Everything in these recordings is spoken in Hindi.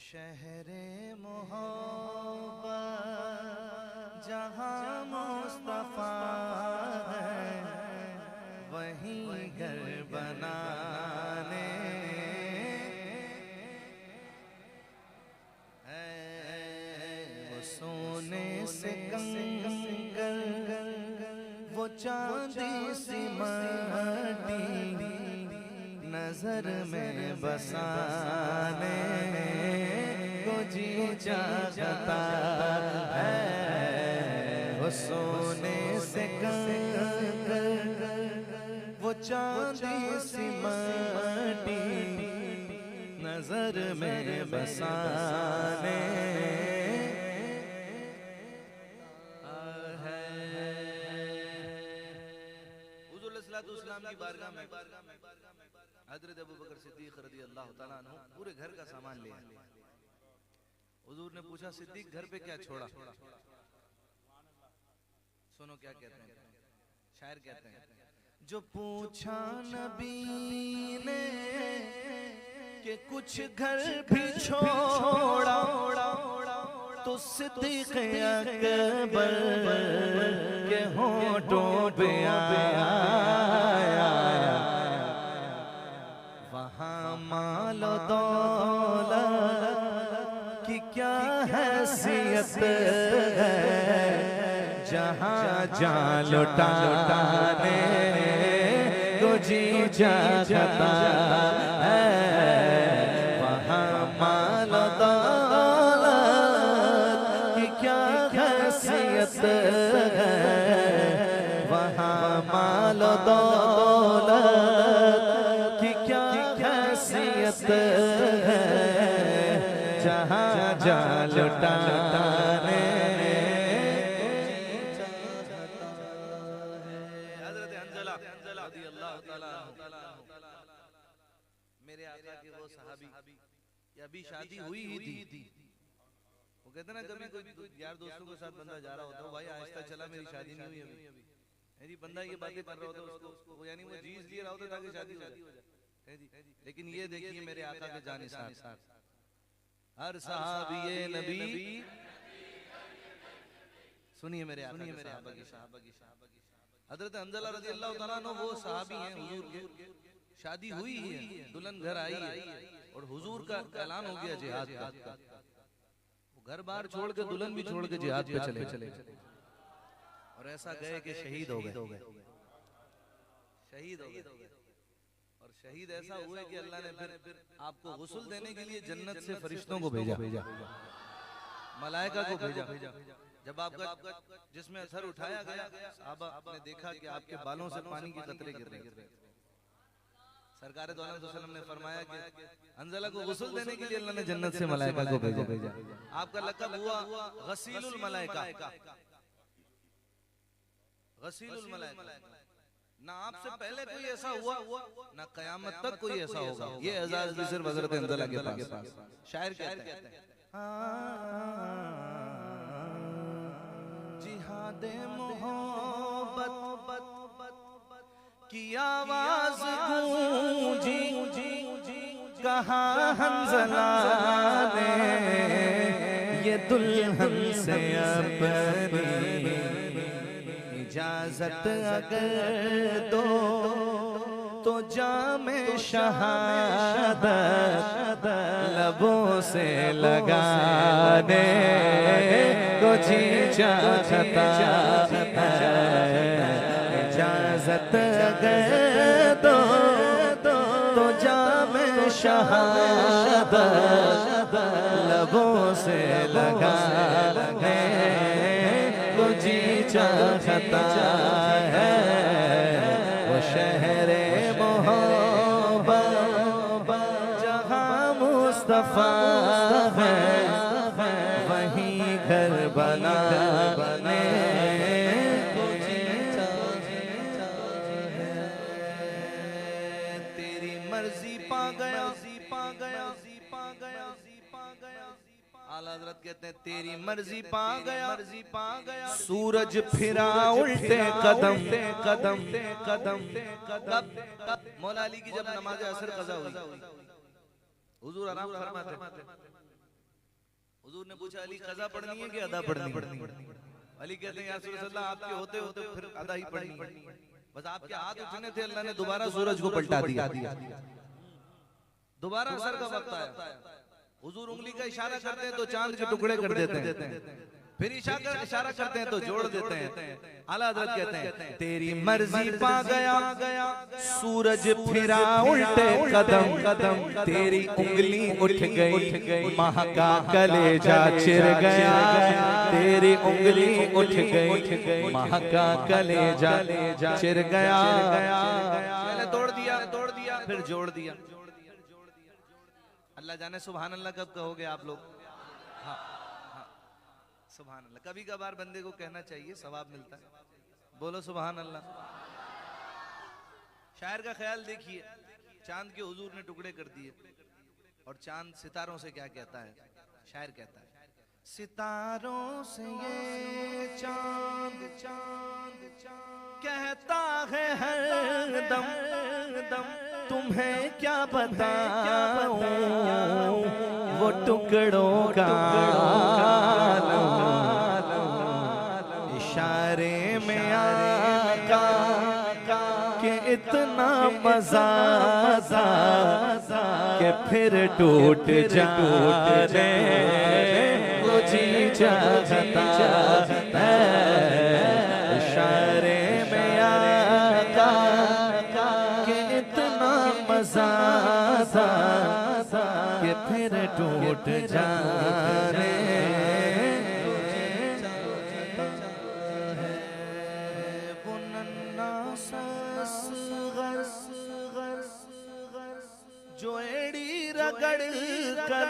शहरे मोहब्बत जहाँ मुस्तफा है, वहीं घर बनाने वो सोने से कंगन, वो चांदी सी माटी नजर में बसाने को जी चाहता है। वो सोने से कंगन, वो चांदी सी माटी नजर में बसाने की बारगाह में हजरत अबू बकर सिद्दीक रज़ी अल्लाह तआला अन्हु पूरे घर का सामान ले आए। हुजूर ने पूछा, सिद्दीक घर पे क्या छोड़ा? सुनो क्या कहते हैं, शायर कहते हैं, जो पूछा नबी ने कि कुछ घर भी छोड़ा, तो सिद्दीक अकबर के होठों पे आया, वहाँ माल दौलत की क्या हैसियत है, जहाँ जान लुटाने को जी चाहता है। वहाँ माल दौलत की क्या हैसियत है, वहाँ माल दौलत की क्या हैसियत है, जहाँ जान लुटाने मेरे आका के वो सहाबी अभी शादी हुई ही थी। वो कहते ना, कभी कोई यार दोस्तों के साथ बंदा जा रहा होता है, भाई आहिस्ता चला, मेरी शादी नहीं हुई अभी। मेरी बंदा ये बातें कर रहा होता है उसको, वो यानी वो जीज लिए रहा होता ताकि शादी हो जाए। लेकिन ये देखिए मेरे आका के जाने साथ हर सहाबी नबी, सुनिए मेरे आका के सहाबा की हजरत हंज़ला रज़ी अल्लाह तआला अन्हु वो सहाबी हैं हुजूर के, शादी हुई है, दुल्हन घर आई है और हुजूर का ऐलान हो गया जिहाद का। वो घर बार छोड़ के, दुल्हन भी छोड़ के जिहाद पे चले और ऐसा गए कि शहीद हो गए। और शहीद ऐसा हुए कि अल्लाह ने फिर आपको गुस्ल देने के लिए जन्नत से फरिश्तों को भेजा, मलाइका को भेजा। जब आपका जिसमें असर उठाया गया, साहबा आपने देखा कि आपके बालों से पानी की कतरे गिर रहे। सरकार दो आलम वसल्लम ने फरमाया कि हंज़ला को गुस्ल देने के लिए अल्लाह ने जन्नत से मलाइका को भेजा। आपका लक़ब हुआ गसीलुल मलाइका, गसीलुल मलाइका। ना आपसे पहले कोई ऐसा हुआ, ना क़यामत तक कोई ऐसा होगा। ये एजाज़ भी सिर्फ हज़रत हंज़ला के पास। शायर कहते हैं, जिहादे मोहब्बत की आवाज़ गूंजी, कहाँ हंज़ला ने ये दुल्हन से अपनी इजाजत अगर दो, तो जामे शहादत लबों से लगाने को जी चाहता है। इजाजत अगर दो, तो जामे शहादत लबों से लगाने को जी चाहता है। वो शहरे मोहब्बत जहाँ मुस्तफा है, वहीं घर बनाने को जी चाहता है। तेरी मर्जी पा गया, आला हज़रत कहते हैं, तेरी मर्जी पा गया, सूरज फिरा उल्टे कदम। मौला अली की जब नमाज असर कज़ा हुई, हुजूर आराम फरमाते, हुजूर ने पूछा अली कज़ा पढ़नी है कि अदा पढ़नी है? अली कहते हैं या रसूल अल्लाह आपके होते होते फिर अदा ही पढ़नी है। बस आपके हाथ उठने थे, अल्लाह ने दोबारा सूरज को पलटा दिया। दोबारा असर का वक्त आया, हुजूर उंगली का इशारा करते हैं तो चांद के टुकड़े कर देते हैं, फिर इशारा करते हैं तो जोड़ देते हैं। आला हज़रत कहते हैं तेरी मर्जी पा गया सूरज फिरा उल्टे कदम कदम, तेरी उंगली उठ गई माह का कलेजा चिर गया, तेरी उंगली उठ गई माह का कलेजा चिर गया। पहले तोड़ दिया फिर जोड़ दिया। अल्लाह जाने सुभान अल्लाह कब कहोगे आप लोग? हाँ हाँ सुभान अल्लाह। कभी कभार बंदे को कहना चाहिए, सवाब मिलता है। बोलो सुभान अल्लाह। शायर का ख्याल देखिए, चांद के हुजूर ने टुकड़े कर दिए और चांद सितारों से क्या कहता है? शायर कहता है सितारों से ये चांद चांद कहता है हर दम दम, तुम्हें क्या बताऊं वो टुकड़ों का इशारे में आका के इतना मजा कि फिर टूट जाने वो जी चाहता है। इशारे में आका के इतना मजा कि फिर टूट जाने जो एड़ी रगड़ कर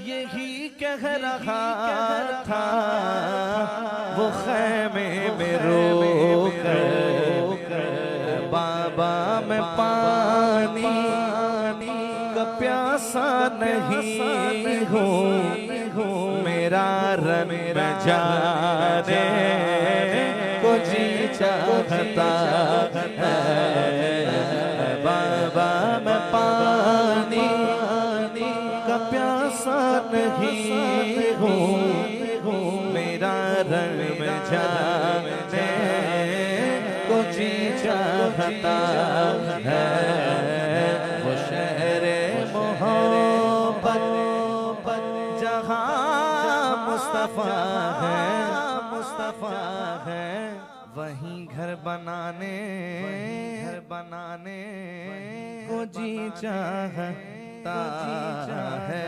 यही कह रहा था, वो खैमे में रो कर बाबा मैं पानी का प्यासा नहीं हूँ, मेरा रंग जाने को जी चाहता है। बाबा मैं पानी का प्यासा नहीं हूँ, मेरा रंग जाने को जी चाहता है। वो शहरे मोहब्बत जहाँ मुस्तफा है, वहीं घर बनाने को जी चाहता है।